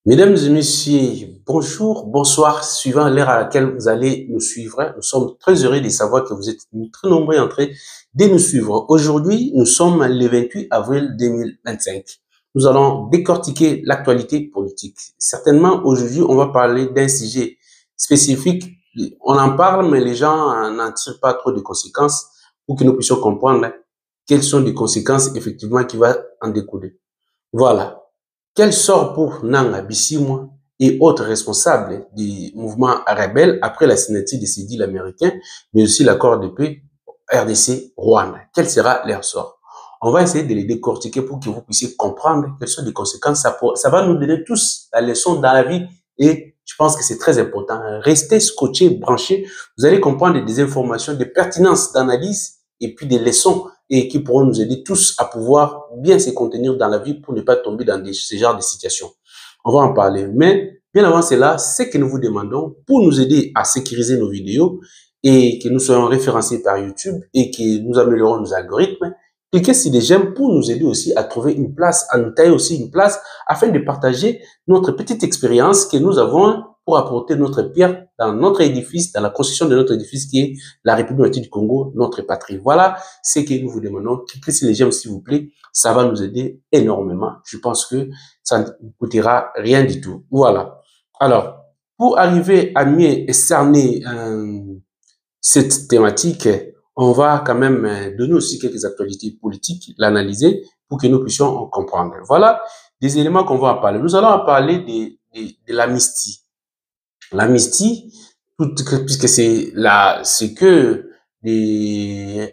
Mesdames et messieurs, bonjour, bonsoir, suivant l'heure à laquelle vous allez nous suivre. Nous sommes très heureux de savoir que vous êtes très nombreux en train de nous suivre. Aujourd'hui, nous sommes le 28 avril 2025. Nous allons décortiquer l'actualité politique. Certainement, aujourd'hui, on va parler d'un sujet spécifique. On en parle, mais les gens n'en tirent pas trop de conséquences pour que nous puissions comprendre quelles sont les conséquences effectivement qui vont en découler. Voilà. Quel sort pour Nanga Bissimwa et autres responsables du mouvement rebelle après la signature de ces deals américains, mais aussi l'accord de paix RDC-Rwanda? Quel sera leur sort? On va essayer de les décortiquer pour que vous puissiez comprendre quelles sont les conséquences. Ça va nous donner tous la leçon dans la vie et je pense que c'est très important. Restez scotchés, branchés. Vous allez comprendre des informations de pertinence, d'analyse et puis des leçons et qui pourront nous aider tous à pouvoir bien se contenir dans la vie pour ne pas tomber dans ce genre de situations. On va en parler. Mais bien avant cela, ce que nous vous demandons pour nous aider à sécuriser nos vidéos et que nous soyons référencés par YouTube et que nous améliorons nos algorithmes, cliquez sur les j'aime pour nous aider aussi à trouver une place, à nous tailler aussi une place afin de partager notre petite expérience que nous avons pour apporter notre pierre dans notre édifice, dans la construction de notre édifice qui est la République du Congo, notre patrie. Voilà ce que nous vous demandons. Cliquez sur les j'aime s'il vous plaît. Ça va nous aider énormément. Je pense que ça ne vous coûtera rien du tout. Voilà. Alors, pour arriver à mieux cerner cette thématique, on va quand même donner aussi quelques actualités politiques, l'analyser pour que nous puissions en comprendre. Voilà des éléments qu'on va en parler. Nous allons en parler de l'amnistie. L'amnistie, puisque c'est là, c'est que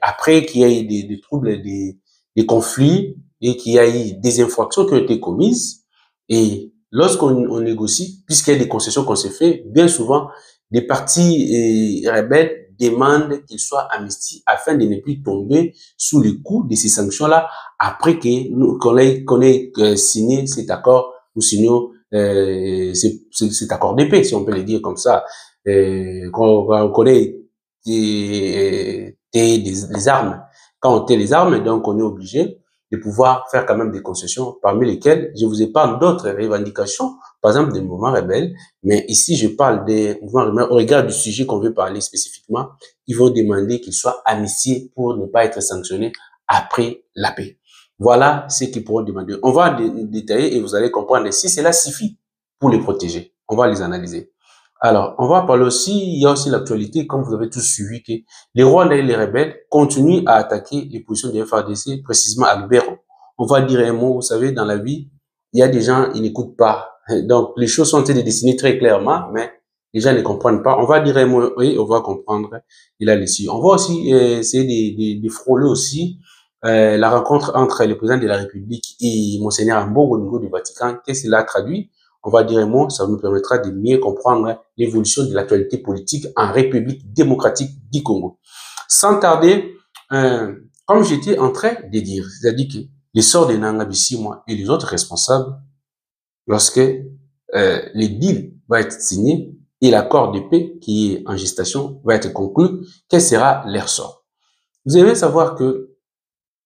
après qu'il y ait des troubles, des conflits et qu'il y a eu des infractions qui ont été commises et lorsqu'on négocie, puisqu'il y a des concessions qu'on s'est fait, bien souvent, des partis rebelles demandent qu'ils soient amnistiés afin de ne plus tomber sous le coup de ces sanctions-là après qu'on ait signé cet accord, nous signons cet accord de paix, si on peut le dire comme ça, qu'on connaît des armes. Quand on tait les armes, donc on est obligé de pouvoir faire quand même des concessions, parmi lesquelles je vous épargne d'autres revendications, par exemple des mouvements rebelles, mais ici je parle des mouvements rebelles au regard du sujet qu'on veut parler spécifiquement, ils vont demander qu'ils soient amnistiés pour ne pas être sanctionnés après la paix. Voilà ce qu'ils pourront demander. On va détailler et vous allez comprendre si cela suffit pour les protéger. On va les analyser. Alors, on va parler aussi, il y a aussi l'actualité, comme vous avez tous suivi, que les Rwandais et les rebelles continuent à attaquer les positions des FARDC, précisément à Lubero. On va dire un mot, vous savez, dans la vie, il y a des gens, ils n'écoutent pas. Donc, les choses sont dessinées très clairement, mais les gens ne comprennent pas. On va dire un mot, oui, on va comprendre. Il a laissé. On va aussi essayer de frôler aussi la rencontre entre le président de la République et Monseigneur Ambogo au niveau du Vatican. Qu'est-ce qu'il a traduit? On va dire un mot, ça nous permettra de mieux comprendre l'évolution de l'actualité politique en République démocratique du Congo. Sans tarder, comme j'étais en train de dire, c'est-à-dire que les sorts de Nanga Bissimwa et les autres responsables, lorsque les deals vont être signés et l'accord de paix qui est en gestation va être conclu, quel sera leur sort? Vous devez savoir que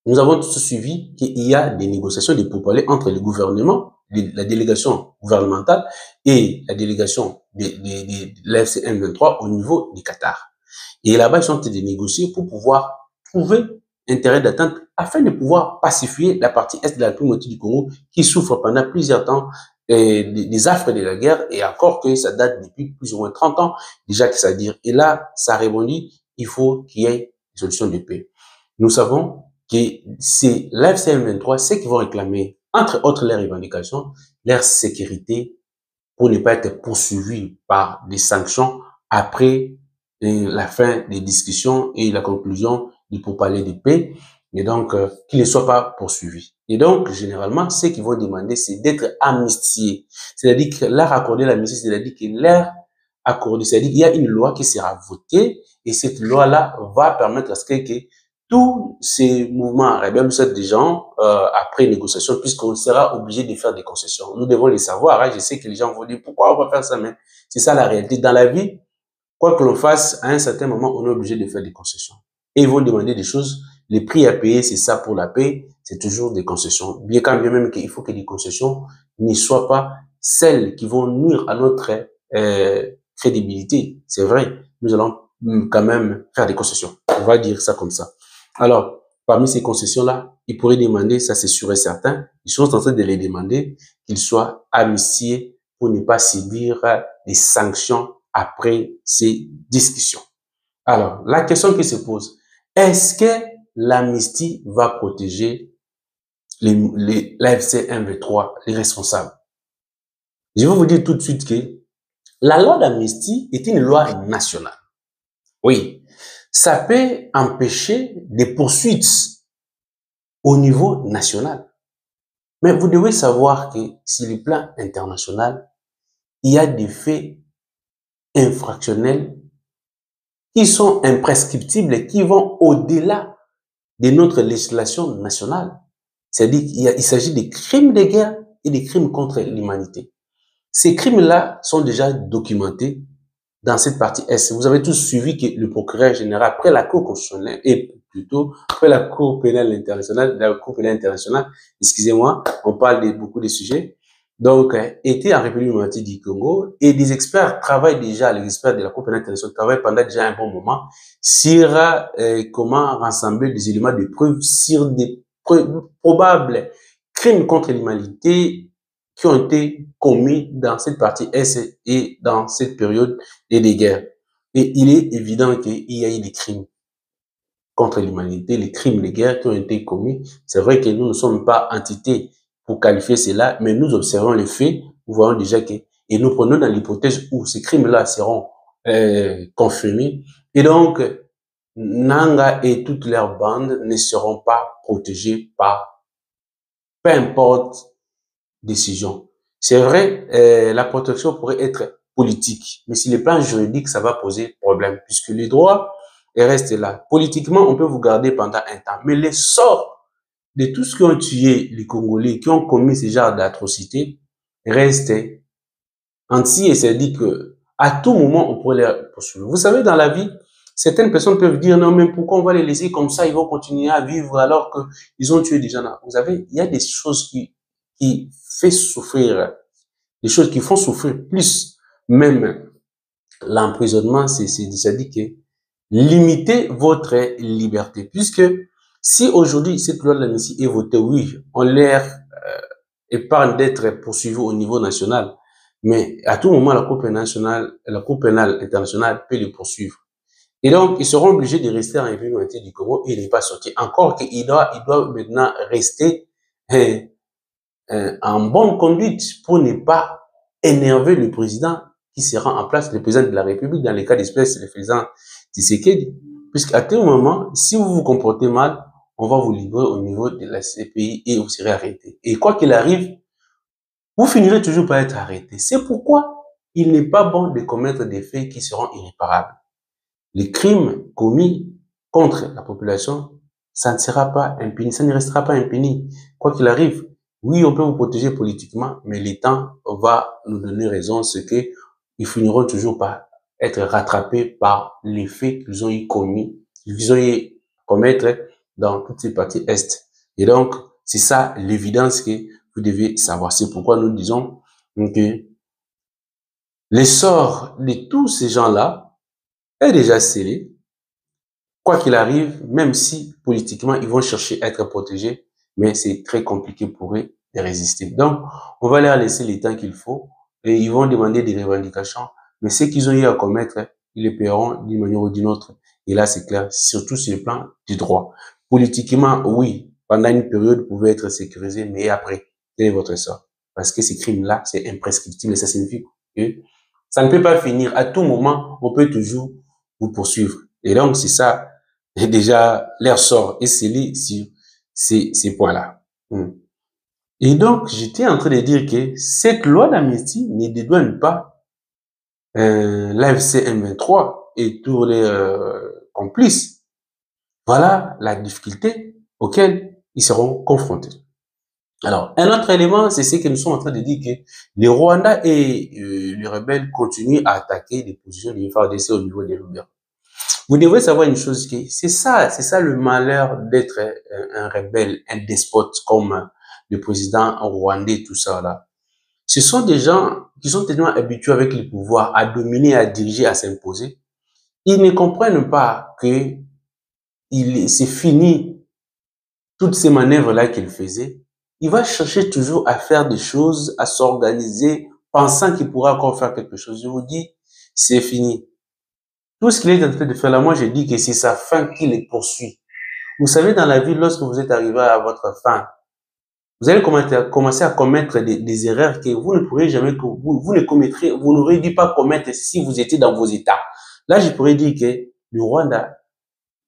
nous avons tous suivi qu'il y a des négociations, des pourparlers entre le gouvernement, la délégation gouvernementale et la délégation de l'FC M23 au niveau du Qatar. Et là-bas, ils sont en train de négocier pour pouvoir trouver intérêt d'attente afin de pouvoir pacifier la partie est de la République du Congo qui souffre pendant plusieurs temps des affres de la guerre et encore que ça date depuis plus ou moins 30 ans déjà que ça dure. Et là, ça rebondit, il faut qu'il y ait une solution de paix. Nous savons que c'est l'FCM23, ceux qui vont réclamer, entre autres leurs revendications, leur sécurité pour ne pas être poursuivis par des sanctions après la fin des discussions et la conclusion du pourparler de paix, et donc qu'ils ne soient pas poursuivis. Et donc, généralement, ce qu'ils vont demander, c'est d'être amnistiés. C'est-à-dire que leur accorder l'amnistie, c'est-à-dire que leur accorder, c'est-à-dire qu'il y a une loi qui sera votée, et cette loi-là va permettre à ce que tous ces mouvements rebelles, des gens, après négociation, puisqu'on sera obligé de faire des concessions. Nous devons les savoir. Hein. Je sais que les gens vont dire, pourquoi on va faire ça? Mais c'est ça la réalité. Dans la vie, quoi que l'on fasse, à un certain moment, on est obligé de faire des concessions. Et ils vont demander des choses. Les prix à payer, c'est ça pour la paix. C'est toujours des concessions. Bien quand bien même qu'il faut que les concessions ne soient pas celles qui vont nuire à notre crédibilité, c'est vrai, nous allons quand même faire des concessions. On va dire ça comme ça. Alors, parmi ces concessions-là, ils pourraient demander, ça c'est sûr et certain, ils sont en train de les demander, qu'ils soient amnistiés pour ne pas subir des sanctions après ces discussions. Alors, la question qui se pose, est-ce que l'amnistie va protéger l'AFC M23, les responsables? Je vais vous dire tout de suite que la loi d'amnistie est une loi nationale. Oui, ça peut empêcher des poursuites au niveau national. Mais vous devez savoir que sur le plan international, il y a des faits infractionnels qui sont imprescriptibles et qui vont au-delà de notre législation nationale. C'est-à-dire qu'il s'agit des crimes de guerre et des crimes contre l'humanité. Ces crimes-là sont déjà documentés dans cette partie S. Vous avez tous suivi que le procureur général, après la Cour constitutionnelle, et plutôt après la Cour pénale internationale, excusez-moi, on parle de beaucoup de sujets, donc était en République démocratique du Congo, et des experts travaillent déjà, les experts de la Cour pénale internationale travaillent pendant déjà un bon moment sur comment rassembler des éléments de preuve sur des probables crimes contre l'humanité qui ont été commis dans cette partie Est et dans cette période des guerres. Et il est évident qu'il y a eu des crimes contre l'humanité, les crimes de guerre qui ont été commis. C'est vrai que nous ne sommes pas entités pour qualifier cela, mais nous observons les faits, nous voyons déjà que, et nous prenons dans l'hypothèse où ces crimes-là seront confirmés. Et donc, Nanga et toutes leurs bandes ne seront pas protégées par peu importe décision. C'est vrai, la protection pourrait être politique, mais sur le plan juridique, ça va poser problème, puisque les droits restent là. Politiquement, on peut vous garder pendant un temps, mais les sorts de tous ceux qui ont tué les Congolais, qui ont commis ce genre d'atrocités, restent entiers, et c'est-à-dire que à tout moment, on pourrait les poursuivre. Vous savez, dans la vie, certaines personnes peuvent dire non, mais pourquoi on va les laisser comme ça, ils vont continuer à vivre alors qu'ils ont tué des gens. Vous savez, il y a des choses qui fait souffrir, des choses qui font souffrir plus même l'emprisonnement, c'est-à-dire que limitez votre liberté, puisque si aujourd'hui cette loi de l'amnistie est votée, oui, on leur épargne d'être poursuivi au niveau national, mais à tout moment la Cour pénale internationale peut les poursuivre. Et donc, ils seront obligés de rester en République du Congo et ne pas sortir. Encore qu'il doit maintenant rester en bonne conduite pour ne pas énerver le président qui sera en place, le président de la République, dans les cas d'espèce, le président Tshisekedi. Puisqu'à tout moment, si vous vous comportez mal, on va vous livrer au niveau de la CPI et vous serez arrêté. Et quoi qu'il arrive, vous finirez toujours par être arrêté. C'est pourquoi il n'est pas bon de commettre des faits qui seront irréparables. Les crimes commis contre la population, ça ne sera pas impuni, ça ne restera pas impuni. Quoi qu'il arrive, oui, on peut vous protéger politiquement, mais le temps va nous donner raison, ce que ils finiront toujours par être rattrapés par les faits qu'ils ont eu commis, qu'ils ont eu commettre dans toutes ces parties Est. Et donc, c'est ça l'évidence que vous devez savoir. C'est pourquoi nous disons que l'essor de tous ces gens-là est déjà scellé. Quoi qu'il arrive, même si politiquement ils vont chercher à être protégés, mais c'est très compliqué pour eux de résister. Donc, on va leur laisser le temps qu'il faut et ils vont demander des revendications, mais ce qu'ils ont eu à commettre, ils les paieront d'une manière ou d'une autre. Et là, c'est clair, surtout sur le plan du droit. Politiquement, oui, pendant une période, vous pouvez être sécurisé, mais après, quel est votre sort? Parce que ces crimes-là, c'est imprescriptible et ça signifie que ça ne peut pas finir. À tout moment, on peut toujours vous poursuivre. Et donc, c'est ça, et déjà, leur sort est scellé sur ces points-là. Et donc, j'étais en train de dire que cette loi d'amnistie ne dédouane pas l'AFC M23 et tous les complices. Voilà la difficulté auquel ils seront confrontés. Alors, un autre élément, c'est ce que nous sommes en train de dire que les Rwandais et les rebelles continuent à attaquer les positions du FARDC au niveau des Loubières. Vous devez savoir une chose, que c'est ça le malheur d'être un rebelle, un despote comme le président rwandais, tout ça là. Ce sont des gens qui sont tellement habitués avec le pouvoir à dominer, à diriger, à s'imposer. Ils ne comprennent pas que c'est fini toutes ces manœuvres-là qu'il faisait. Il va chercher toujours à faire des choses, à s'organiser, pensant qu'il pourra encore faire quelque chose. Je vous dis, c'est fini. Tout ce qu'il est en train de faire là, moi je dis que c'est sa fin qui le poursuit. Vous savez, dans la vie, lorsque vous êtes arrivé à votre fin, vous allez commencer à commettre des erreurs que vous ne pourrez jamais, vous ne commettrez, vous n'aurez dû pas commettre si vous étiez dans vos états. Là, je pourrais dire que le Rwanda,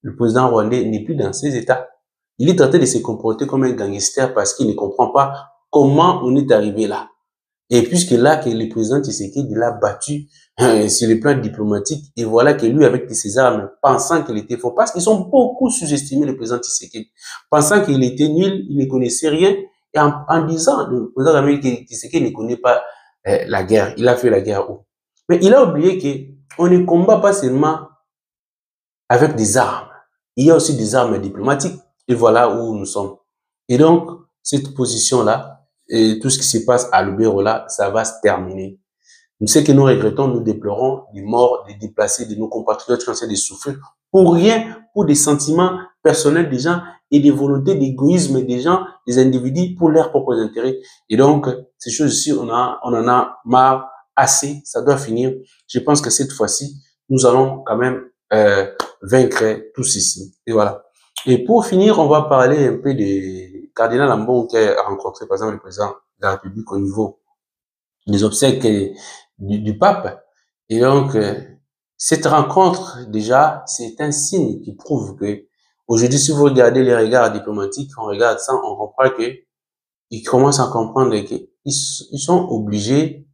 le président rwandais n'est plus dans ses états. Il est tenté de se comporter comme un gangster parce qu'il ne comprend pas comment on est arrivé là. Et puisque là, que le président Tshisekedi l'a battu sur le plan diplomatique, et voilà que lui, avec ses armes, pensant qu'il était fort, parce qu'ils ont beaucoup sous-estimé le président Tshisekedi, pensant qu'il était nul, il ne connaissait rien, et en disant, le président américain Tshisekedi ne connaît pas la guerre, il a fait la guerre où? Mais il a oublié qu'on ne combat pas seulement avec des armes, il y a aussi des armes diplomatiques, et voilà où nous sommes. Et donc, cette position-là, et tout ce qui se passe à Lubero là, ça va se terminer. Nous ce que nous regrettons, nous déplorons des morts, des déplacés, de nos compatriotes qui ont essayé de souffrir pour rien, pour des sentiments personnels des gens et des volontés d'égoïsme des gens, des individus pour leurs propres intérêts. Et donc, ces choses-ci, on en a marre, assez, ça doit finir. Je pense que cette fois-ci, nous allons quand même vaincre tout ceci. Et voilà. Et pour finir, on va parler un peu de Cardinal Ambon qui a rencontré, par exemple, le président de la République au niveau des obsèques du pape. Et donc, cette rencontre, déjà, c'est un signe qui prouve que, aujourd'hui, si vous regardez les regards diplomatiques, on regarde ça, on comprend que, ils commencent à comprendre qu'ils sont obligés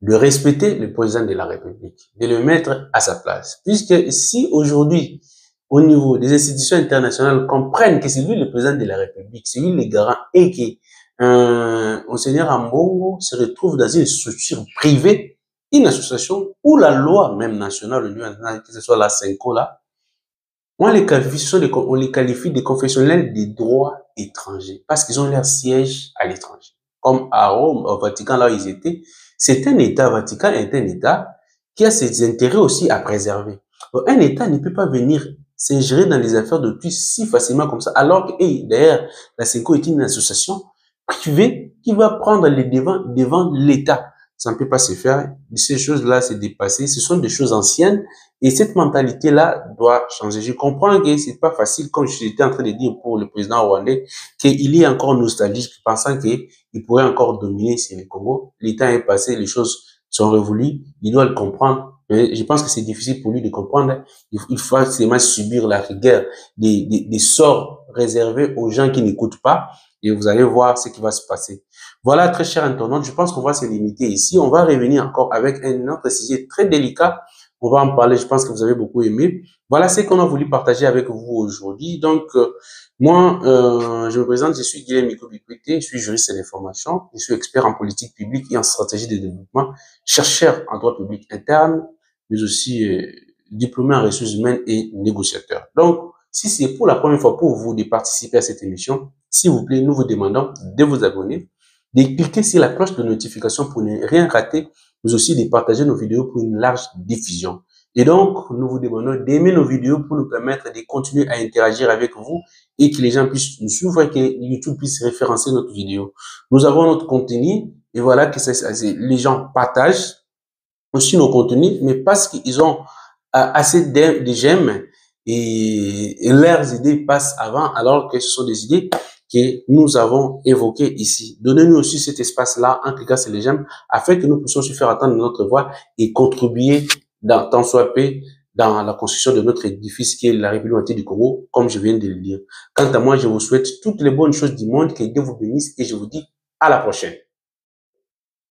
de respecter le président de la République, de le mettre à sa place. Puisque si aujourd'hui, au niveau des institutions internationales, comprennent que c'est lui le président de la République, c'est lui le garant, et que Monseigneur Ambongo se retrouve dans une structure privée, une association où la loi même nationale, que ce soit la CENCO là, on les qualifie de confessionnels des droits étrangers parce qu'ils ont leur siège à l'étranger. Comme à Rome, au Vatican, là où ils étaient, c'est un État, Vatican est un État qui a ses intérêts aussi à préserver. Donc, un État ne peut pas venir s'ingérer dans les affaires d'autrui si facilement comme ça, alors que, d'ailleurs, la CENCO est une association privée qui va prendre les devant l'État. Ça ne peut pas se faire. Ces choses-là, c'est dépassé. Ce sont des choses anciennes. Et cette mentalité-là doit changer. Je comprends que c'est pas facile, comme j'étais en train de dire pour le président rwandais, qu'il est encore nostalgique, pensant qu'il pourrait encore dominer sur le Congo. Le temps est passé, les choses sont révolues. Il doit le comprendre. Mais je pense que c'est difficile pour lui de comprendre. Il faut seulement subir la rigueur des sorts réservés aux gens qui n'écoutent pas. Et vous allez voir ce qui va se passer. Voilà, très cher internaute, je pense qu'on va se limiter ici. On va revenir encore avec un autre sujet très délicat. On va en parler, je pense que vous avez beaucoup aimé. Voilà ce qu'on a voulu partager avec vous aujourd'hui. Donc, moi, je me présente, je suis Guilhem Mikobikwite, je suis juriste d'information, je suis expert en politique publique et en stratégie de développement, chercheur en droit public interne, mais aussi diplômé en ressources humaines et négociateur. Donc, si c'est pour la première fois pour vous de participer à cette émission, s'il vous plaît, nous vous demandons de vous abonner, de cliquer sur la cloche de notification pour ne rien rater, mais aussi de partager nos vidéos pour une large diffusion. Et donc, nous vous demandons d'aimer nos vidéos pour nous permettre de continuer à interagir avec vous et que les gens puissent nous suivre et que YouTube puisse référencer notre vidéo. Nous avons notre contenu et voilà que les gens partagent aussi nos contenus, mais parce qu'ils ont assez de j'aime et leurs idées passent avant, alors que ce sont des idées que nous avons évoquées ici. Donnez-nous aussi cet espace-là en cliquant sur les j'aime afin que nous puissions se faire attendre notre voix et contribuer tant soit peu dans la construction de notre édifice qui est la République du Congo, comme je viens de le dire. Quant à moi, je vous souhaite toutes les bonnes choses du monde, que Dieu vous bénisse et je vous dis à la prochaine.